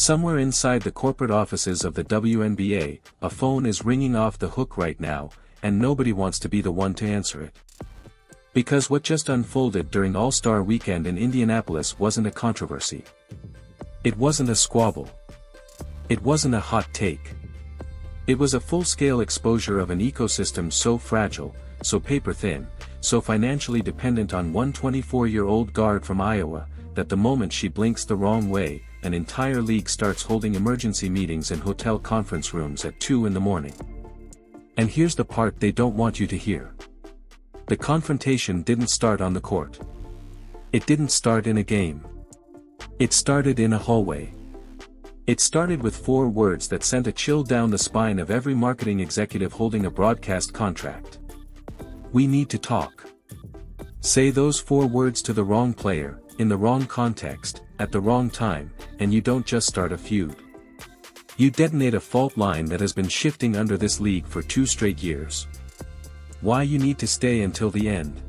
Somewhere inside the corporate offices of the WNBA, a phone is ringing off the hook right now, and nobody wants to be the one to answer it. Because what just unfolded during All-Star Weekend in Indianapolis wasn't a controversy. It wasn't a squabble. It wasn't a hot take. It was a full-scale exposure of an ecosystem so fragile, so paper-thin, so financially dependent on one 24-year-old guard from Iowa, that the moment she blinks the wrong way, an entire league starts holding emergency meetings in hotel conference rooms at 2 in the morning. And here's the part they don't want you to hear. The confrontation didn't start on the court. It didn't start in a game. It started in a hallway. It started with 4 words that sent a chill down the spine of every marketing executive holding a broadcast contract. We need to talk. Say those 4 words to the wrong player, in the wrong context, at the wrong time, and you don't just start a feud. You detonate a fault line that has been shifting under this league for 2 straight years. Why you need to stay until the end.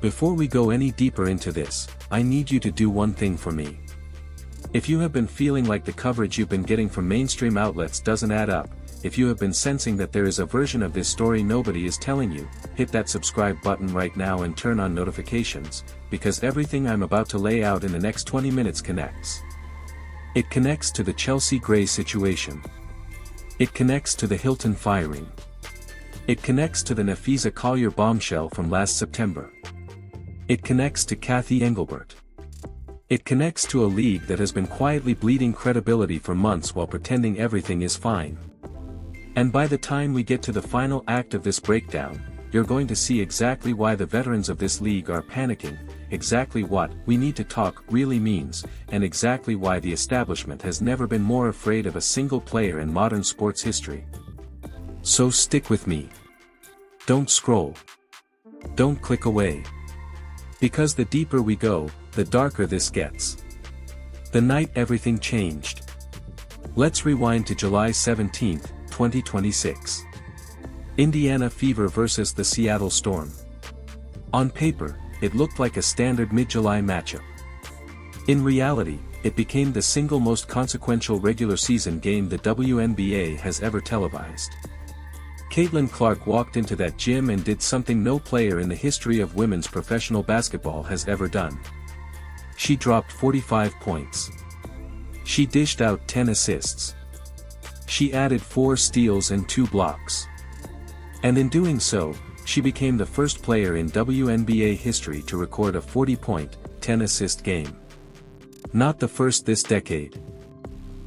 Before we go any deeper into this, I need you to do one thing for me. If you have been feeling like the coverage you've been getting from mainstream outlets doesn't add up, if you have been sensing that there is a version of this story nobody is telling you, hit that subscribe button right now and turn on notifications, because everything I'm about to lay out in the next 20 minutes connects. It connects to the Chelsea Gray situation. It connects to the Hilton firing. It connects to the Napheesa Collier bombshell from last September. It connects to Cathy Engelbert. It connects to a league that has been quietly bleeding credibility for months while pretending everything is fine. And by the time we get to the final act of this breakdown, you're going to see exactly why the veterans of this league are panicking, exactly what "we need to talk" really means, and exactly why the establishment has never been more afraid of a single player in modern sports history. So stick with me. Don't scroll. Don't click away. Because the deeper we go, the darker this gets. The night everything changed. Let's rewind to July 17, 2026. Indiana Fever versus the Seattle Storm. On paper, it looked like a standard mid-July matchup. In reality, it became the single most consequential regular season game the WNBA has ever televised. Caitlin Clark walked into that gym and did something no player in the history of women's professional basketball has ever done. She dropped 45 points. She dished out 10 assists. She added 4 steals and 2 blocks. And in doing so, she became the first player in WNBA history to record a 40-point, 10-assist game. Not the first this decade.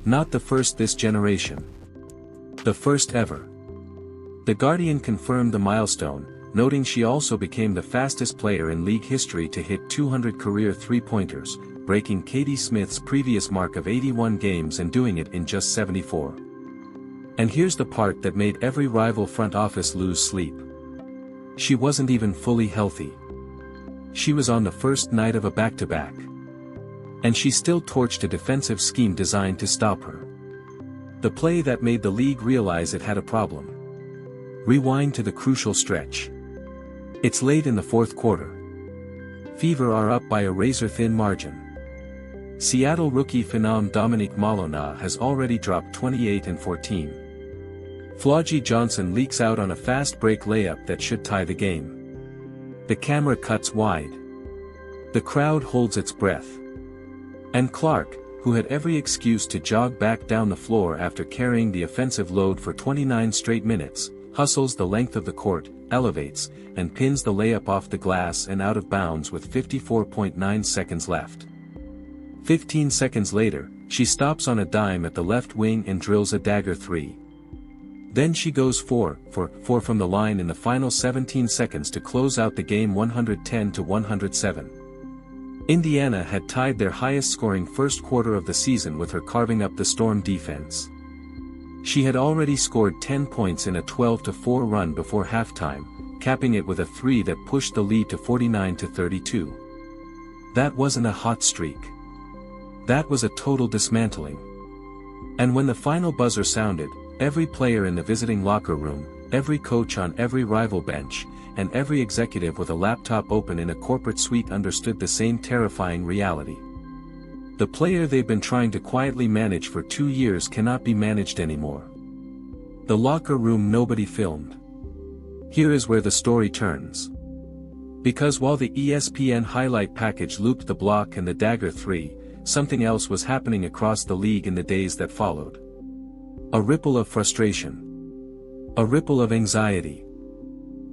Not the first this generation. The first ever. The Guardian confirmed the milestone, noting she also became the fastest player in league history to hit 200 career three-pointers, breaking Katie Smith's previous mark of 81 games and doing it in just 74. And here's the part that made every rival front office lose sleep. She wasn't even fully healthy. She was on the first night of a back-to-back. And she still torched a defensive scheme designed to stop her. The play that made the league realize it had a problem. Rewind to the crucial stretch. It's late in the fourth quarter. Fever are up by a razor-thin margin. Seattle rookie phenom Dominique Malona has already dropped 28 and 14. Flaugy Johnson leaks out on a fast break layup that should tie the game. The camera cuts wide. The crowd holds its breath. And Clark, who had every excuse to jog back down the floor after carrying the offensive load for 29 straight minutes, hustles the length of the court, elevates, and pins the layup off the glass and out of bounds with 54.9 seconds left. 15 seconds later, she stops on a dime at the left wing and drills a dagger 3. Then she goes 4 for 4 from the line in the final 17 seconds to close out the game 110-107. Indiana had tied their highest-scoring first quarter of the season with her carving up the Storm defense. She had already scored 10 points in a 12-4 run before halftime, capping it with a 3 that pushed the lead to 49-32. That wasn't a hot streak. That was a total dismantling. And when the final buzzer sounded, every player in the visiting locker room, every coach on every rival bench, and every executive with a laptop open in a corporate suite understood the same terrifying reality. The player they've been trying to quietly manage for 2 years cannot be managed anymore. The locker room nobody filmed. Here is where the story turns. Because while the ESPN highlight package looped the block and the dagger 3, something else was happening across the league in the days that followed. A ripple of frustration. A ripple of anxiety.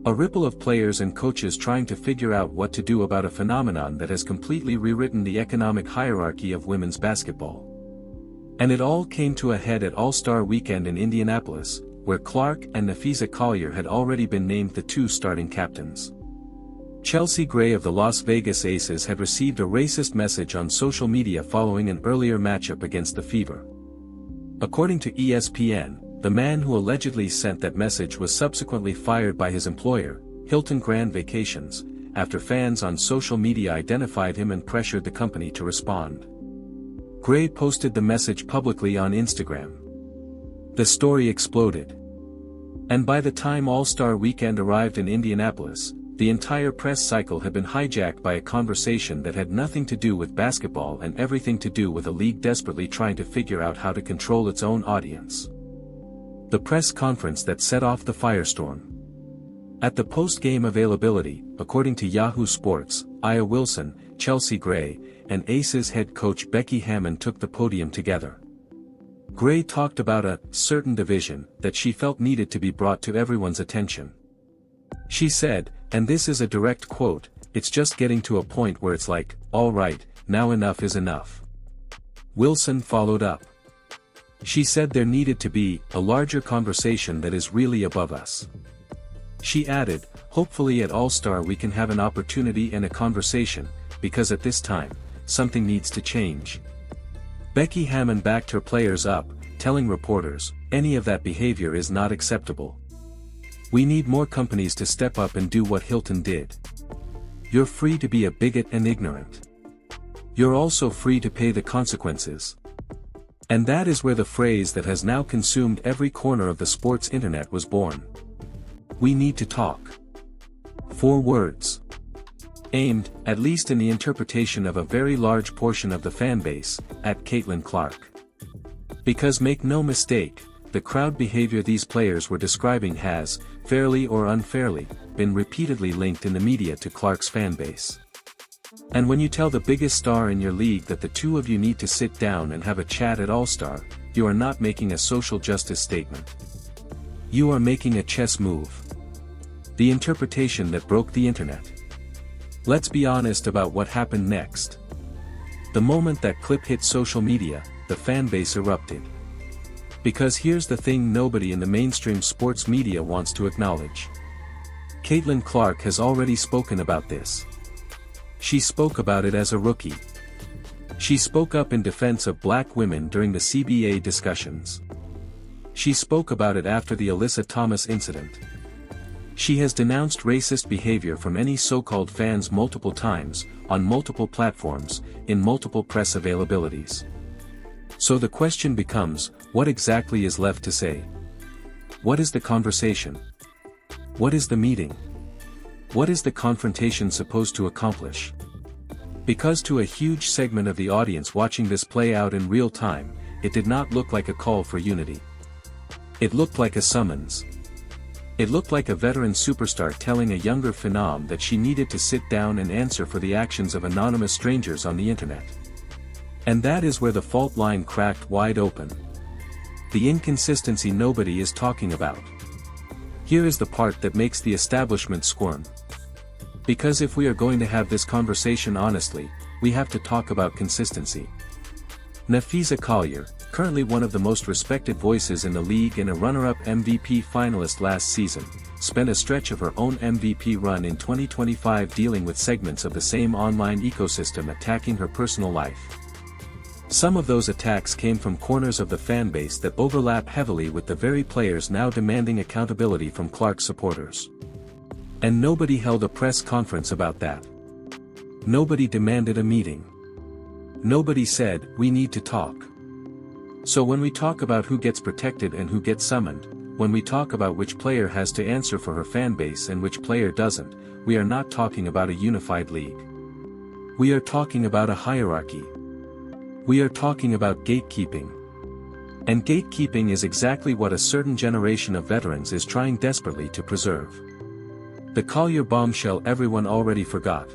A ripple of players and coaches trying to figure out what to do about a phenomenon that has completely rewritten the economic hierarchy of women's basketball. And it all came to a head at All-Star Weekend in Indianapolis, where Clark and Napheesa Collier had already been named the 2 starting captains. Chelsea Gray of the Las Vegas Aces had received a racist message on social media following an earlier matchup against the Fever. According to ESPN, the man who allegedly sent that message was subsequently fired by his employer, Hilton Grand Vacations, after fans on social media identified him and pressured the company to respond. Gray posted the message publicly on Instagram. The story exploded. And by the time All-Star Weekend arrived in Indianapolis, the entire press cycle had been hijacked by a conversation that had nothing to do with basketball and everything to do with a league desperately trying to figure out how to control its own audience. The press conference that set off the firestorm. At the post-game availability, according to Yahoo Sports, Aya Wilson, Chelsea Gray, and Aces head coach Becky Hammon took the podium together. Gray talked about a certain division that she felt needed to be brought to everyone's attention. She said, and this is a direct quote, "It's just getting to a point where it's like, all right, now enough is enough." Wilson followed up. She said there needed to be a larger conversation that is really above us. She added, hopefully at All-Star we can have an opportunity and a conversation, because at this time, something needs to change. Becky Hammon backed her players up, telling reporters, any of that behavior is not acceptable. We need more companies to step up and do what Hilton did. You're free to be a bigot and ignorant. You're also free to pay the consequences. And that is where the phrase that has now consumed every corner of the sports internet was born. We need to talk. 4 words. Aimed, at least in the interpretation of a very large portion of the fanbase, at Caitlin Clark. Because make no mistake, the crowd behavior these players were describing has, fairly or unfairly, been repeatedly linked in the media to Clark's fanbase. And when you tell the biggest star in your league that the 2 of you need to sit down and have a chat at All-Star, you are not making a social justice statement. You are making a chess move. The interpretation that broke the internet. Let's be honest about what happened next. The moment that clip hit social media, the fanbase erupted. Because here's the thing nobody in the mainstream sports media wants to acknowledge. Caitlin Clark has already spoken about this. She spoke about it as a rookie. She spoke up in defense of black women during the CBA discussions. She spoke about it after the Alyssa Thomas incident. She has denounced racist behavior from any so-called fans multiple times, on multiple platforms, in multiple press availabilities. So the question becomes, what exactly is left to say? What is the conversation? What is the meeting? What is the confrontation supposed to accomplish? Because to a huge segment of the audience watching this play out in real time, it did not look like a call for unity. It looked like a summons. It looked like a veteran superstar telling a younger phenom that she needed to sit down and answer for the actions of anonymous strangers on the internet. And that is where the fault line cracked wide open. The inconsistency nobody is talking about. Here is the part that makes the establishment squirm. Because if we are going to have this conversation honestly, we have to talk about consistency. Napheesa Collier, currently one of the most respected voices in the league and a runner-up MVP finalist last season, spent a stretch of her own MVP run in 2025 dealing with segments of the same online ecosystem attacking her personal life. Some of those attacks came from corners of the fanbase that overlap heavily with the very players now demanding accountability from Clark's supporters. And nobody held a press conference about that. Nobody demanded a meeting. Nobody said, we need to talk. So when we talk about who gets protected and who gets summoned, when we talk about which player has to answer for her fanbase and which player doesn't, we are not talking about a unified league. We are talking about a hierarchy. We are talking about gatekeeping. And gatekeeping is exactly what a certain generation of veterans is trying desperately to preserve. The Collier bombshell everyone already forgot.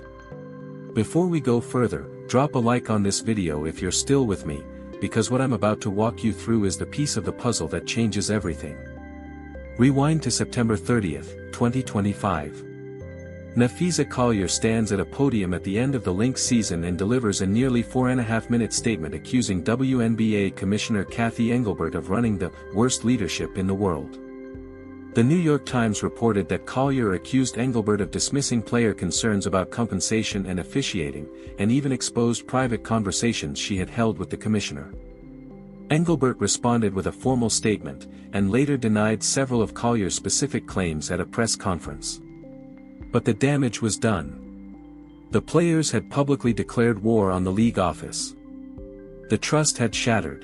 Before we go further, drop a like on this video if you're still with me, because what I'm about to walk you through is the piece of the puzzle that changes everything. Rewind to September 30th, 2025. Napheesa Collier stands at a podium at the end of the Lynx season and delivers a nearly 4.5-minute statement accusing WNBA Commissioner Cathy Engelbert of running the worst leadership in the world. The New York Times reported that Collier accused Engelbert of dismissing player concerns about compensation and officiating, and even exposed private conversations she had held with the commissioner. Engelbert responded with a formal statement, and later denied several of Collier's specific claims at a press conference. But the damage was done. The players had publicly declared war on the league office. The trust had shattered.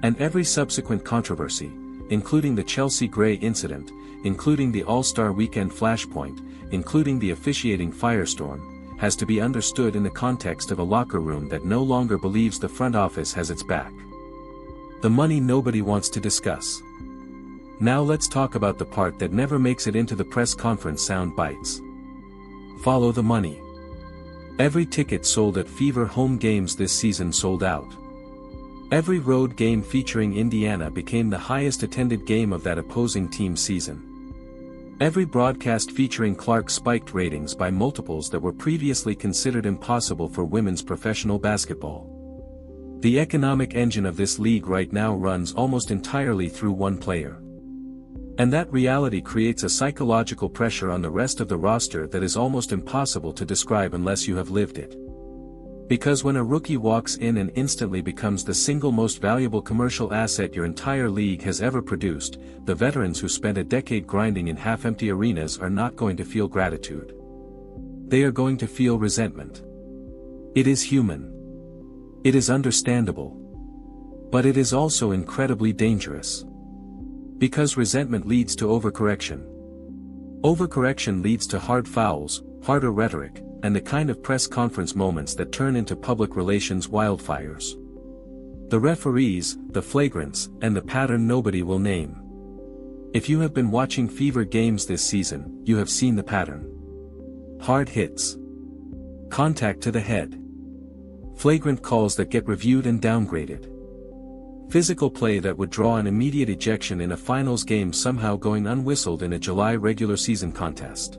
And every subsequent controversy, including the Chelsea Gray incident, including the All-Star Weekend flashpoint, including the officiating firestorm, has to be understood in the context of a locker room that no longer believes the front office has its back. The money nobody wants to discuss. Now let's talk about the part that never makes it into the press conference sound bites. Follow the money. Every ticket sold at Fever home games this season sold out. Every road game featuring Indiana became the highest attended game of that opposing team's season. Every broadcast featuring Clark spiked ratings by multiples that were previously considered impossible for women's professional basketball. The economic engine of this league right now runs almost entirely through one player. And that reality creates a psychological pressure on the rest of the roster that is almost impossible to describe unless you have lived it. Because when a rookie walks in and instantly becomes the single most valuable commercial asset your entire league has ever produced, the veterans who spent a decade grinding in half-empty arenas are not going to feel gratitude. They are going to feel resentment. It is human. It is understandable. But it is also incredibly dangerous. Because resentment leads to overcorrection. Overcorrection leads to hard fouls, harder rhetoric, and the kind of press conference moments that turn into public relations wildfires. The referees, the flagrants, and the pattern nobody will name. If you have been watching Fever games this season, you have seen the pattern. Hard hits. Contact to the head. Flagrant calls that get reviewed and downgraded. Physical play that would draw an immediate ejection in a finals game somehow going unwhistled in a July regular season contest.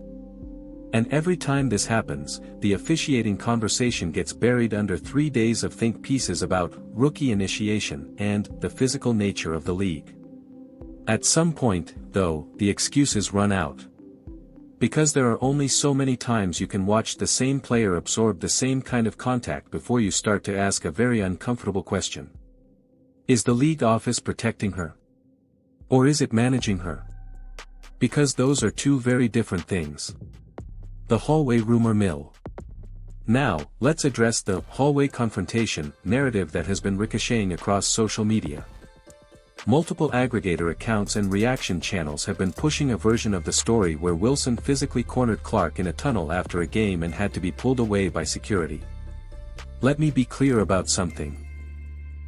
And every time this happens, the officiating conversation gets buried under 3 days of think pieces about rookie initiation and the physical nature of the league. At some point, though, the excuses run out. Because there are only so many times you can watch the same player absorb the same kind of contact before you start to ask a very uncomfortable question. Is the league office protecting her? Or is it managing her? Because those are two very different things. The hallway rumor mill. Now, let's address the hallway confrontation narrative that has been ricocheting across social media. Multiple aggregator accounts and reaction channels have been pushing a version of the story where Wilson physically cornered Clark in a tunnel after a game and had to be pulled away by security. Let me be clear about something.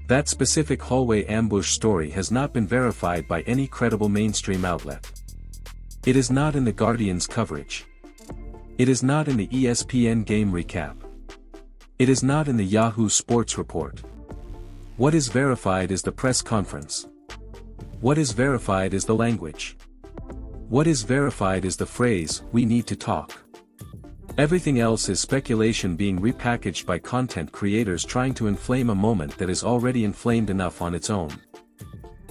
That specific hallway ambush story has not been verified by any credible mainstream outlet. It is not in the Guardian's coverage. It is not in the ESPN game recap. It is not in the Yahoo Sports report. What is verified is the press conference. What is verified is the language. What is verified is the phrase, "We need to talk." Everything else is speculation being repackaged by content creators trying to inflame a moment that is already inflamed enough on its own.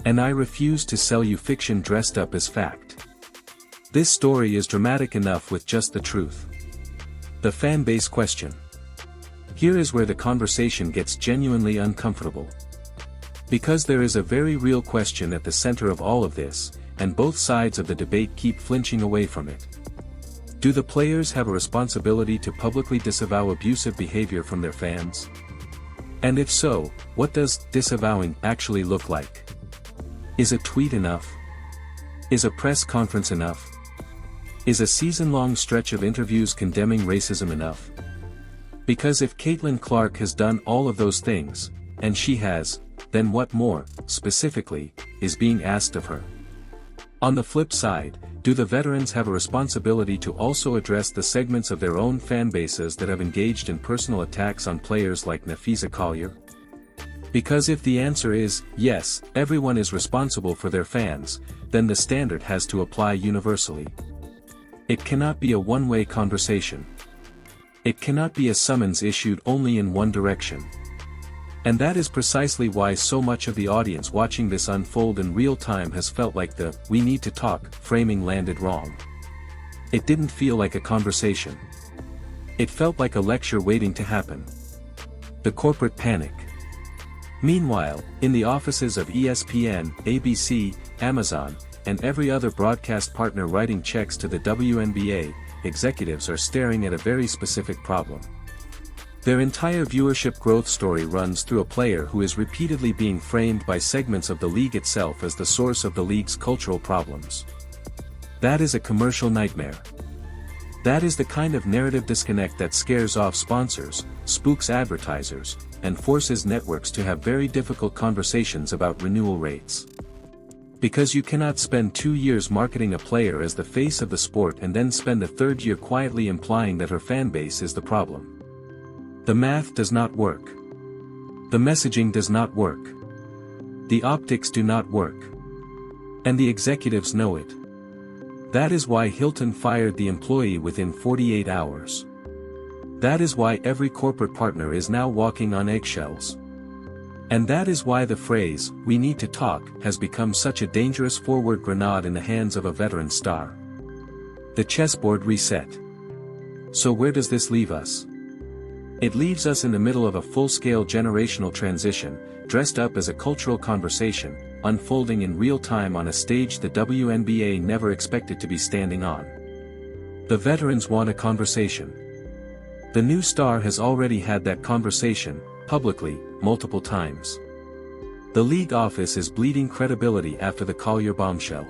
And I refuse to sell you fiction dressed up as fact. This story is dramatic enough with just the truth. The fan base question. Here is where the conversation gets genuinely uncomfortable. Because there is a very real question at the center of all of this, and both sides of the debate keep flinching away from it. Do the players have a responsibility to publicly disavow abusive behavior from their fans? And if so, what does disavowing actually look like? Is a tweet enough? Is a press conference enough? Is a season-long stretch of interviews condemning racism enough? Because if Caitlin Clark has done all of those things, and she has, then what more, specifically, is being asked of her? On the flip side, do the veterans have a responsibility to also address the segments of their own fan bases that have engaged in personal attacks on players like Napheesa Collier? Because if the answer is, yes, everyone is responsible for their fans, then the standard has to apply universally. It cannot be a one-way conversation. It cannot be a summons issued only in one direction. And that is precisely why so much of the audience watching this unfold in real time has felt like the "we need to talk" framing landed wrong. It didn't feel like a conversation. It felt like a lecture waiting to happen. The corporate panic. Meanwhile, in the offices of ESPN, ABC, Amazon, and every other broadcast partner writing checks to the WNBA, executives are staring at a very specific problem. Their entire viewership growth story runs through a player who is repeatedly being framed by segments of the league itself as the source of the league's cultural problems. That is a commercial nightmare. That is the kind of narrative disconnect that scares off sponsors, spooks advertisers, and forces networks to have very difficult conversations about renewal rates. Because you cannot spend 2 years marketing a player as the face of the sport and then spend a third year quietly implying that her fan base is the problem. The math does not work. The messaging does not work. The optics do not work. And the executives know it. That is why Hilton fired the employee within 48 hours. That is why every corporate partner is now walking on eggshells. And that is why the phrase, "we need to talk," has become such a dangerous forward grenade in the hands of a veteran star. The chessboard reset. So where does this leave us? It leaves us in the middle of a full-scale generational transition, dressed up as a cultural conversation, unfolding in real time on a stage the WNBA never expected to be standing on. The veterans want a conversation. The new star has already had that conversation, publicly, multiple times. The league office is bleeding credibility after the Collier bombshell.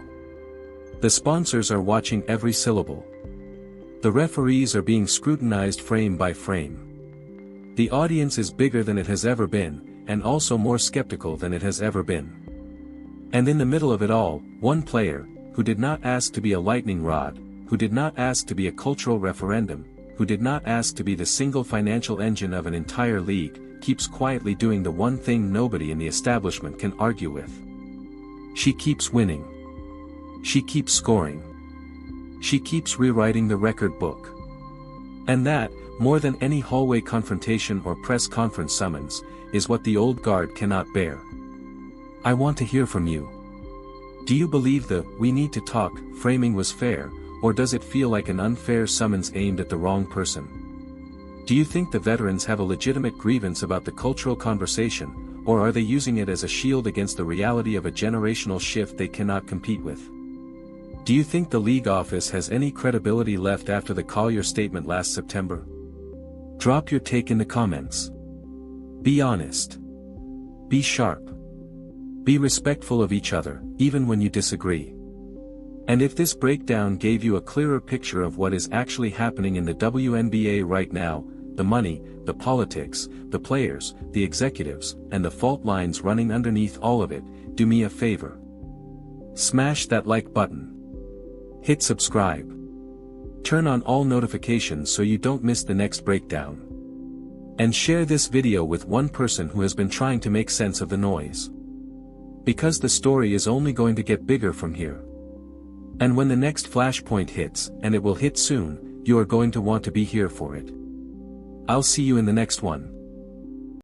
The sponsors are watching every syllable. The referees are being scrutinized frame by frame. The audience is bigger than it has ever been, and also more skeptical than it has ever been. And in the middle of it all, one player, who did not ask to be a lightning rod, who did not ask to be a cultural referendum, who did not ask to be the single financial engine of an entire league, keeps quietly doing the one thing nobody in the establishment can argue with. She keeps winning. She keeps scoring. She keeps rewriting the record book. And that, more than any hallway confrontation or press conference summons, is what the old guard cannot bear. I want to hear from you. Do you believe the "we need to talk" framing was fair, or does it feel like an unfair summons aimed at the wrong person? Do you think the veterans have a legitimate grievance about the cultural conversation, or are they using it as a shield against the reality of a generational shift they cannot compete with? Do you think the league office has any credibility left after the Collier statement last September? Drop your take in the comments. Be honest. Be sharp. Be respectful of each other, even when you disagree. And if this breakdown gave you a clearer picture of what is actually happening in the WNBA right now, the money, the politics, the players, the executives, and the fault lines running underneath all of it, do me a favor. Smash that like button. Hit subscribe. Turn on all notifications so you don't miss the next breakdown. And share this video with one person who has been trying to make sense of the noise. Because the story is only going to get bigger from here. And when the next flashpoint hits, and it will hit soon, you are going to want to be here for it. I'll see you in the next one.